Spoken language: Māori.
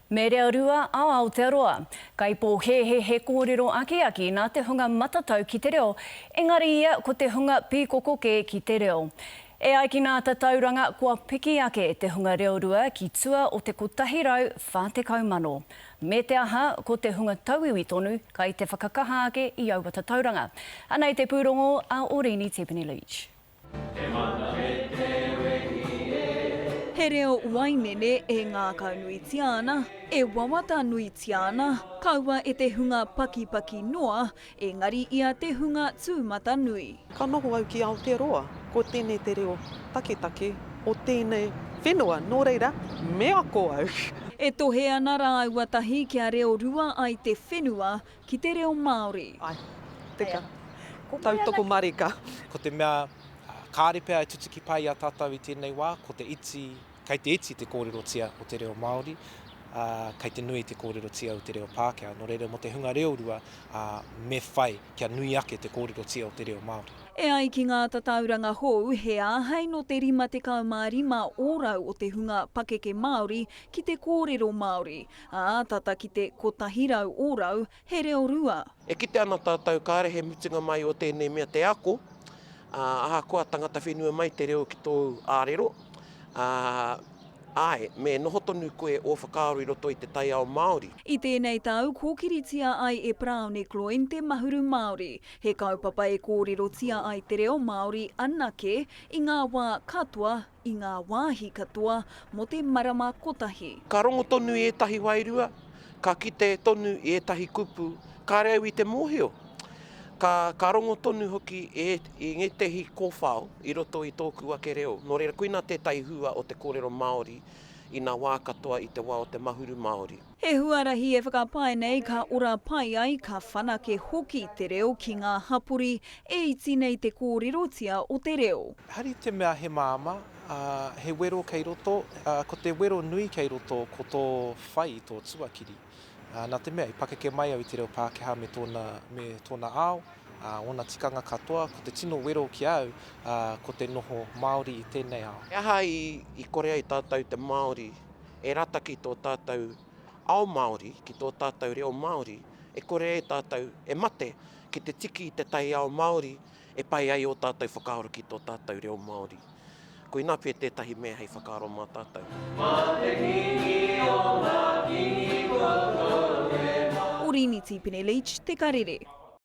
Me reo rua ao Aotearoa. Kai pō he kōrero aki nā te hunga matatau ki te reo, engari ia ko te hunga pīkokoke ki te reo. E ai ki nā tauranga kua piki ake te hunga reo rua ki tua o te kotahirau whātekau. Me te aha ko te hunga tauiwi tonu kai te whakakaha ake i auwata tauranga. Anei te pūrongo a Orini Tipene Leach. He reo wainene e ngā kaunui tiana, e wawata nui tiana, kaua e te hunga paki noa, engari ia te hunga tūmata nui. Ka noho au ki Aotearoa, ko tēnei te reo taketake o tēnei whenua, nō reira, mea ko au. E tohe ana rā aiwatahi kia reo rua ai te whenua ki te reo Māori. Ai, tika, tautoko marika. Ko te mea kārepea e tutuki pai a tātou i tēnei wā, kei te iti te kōrero tia o te reo Māori, kei te nui te kōrero tia o te reo Pākehā. Nō reira mo te hunga reo rua, me whai kia nui ake te kōrero tia o te reo Māori. E ai ki ngā tatauranga hou, he āhei no te 55 ōrau o te hunga pakeke Māori ki te kōrero Māori. Tata ki te kotahirau ōrau, he reo rua. E kite ana tātou kārehe mutunga mai o tēnei mea te ako, aha koa tangata whenua mai te reo ki tō ārero. Me noho tonu koe o whakaaro i roto i te tai ao Māori. I tēnei tau, kōkiritia ai e Praone Kloin te mahuru Māori. He kaupapa e kōrero tia ai te reo Māori anake i ngā wā katoa, i ngā wāhi katoa, mo te marama kotahi. Ka rongo tonu i etahi wairua, ka kite tonu i etahi kupu, ka reo i te mōhio. Ka rongo tonu hoki i ngetehi kōwhao i roto i tōku ake reo. Nō reira, koina tētai hua o te kōrero Māori i ngā wā katoa i te wā o te mahuru Māori. He huarahi e whakapae nei ka ora pai ai ka whanake hoki te reo ki ngā hapuri e iti nei te kōrerotia o te reo. Hari te mea he māma, he wero kei roto, ko te wero nui kei roto ko tō whai i tō tuakiri. Nā te mea, i pakeke mai au i te reo Pākehā me tōna ao, ona tikanga katoa, ko te tino wero ki au, ko te noho Māori i tēnei ao. E aha i korea i tātou te Māori, e rata ki tō tātou ao Māori, ki tō tātou reo Māori, e korea i tātou e mate ki te tiki i te tai ao Māori, e pai ai o tātou whakaaro ki tō tātou reo Māori. Ko ina pia tētahi mea hei whakaaro mā tātou. Orini Tipene Leach, Te Karere.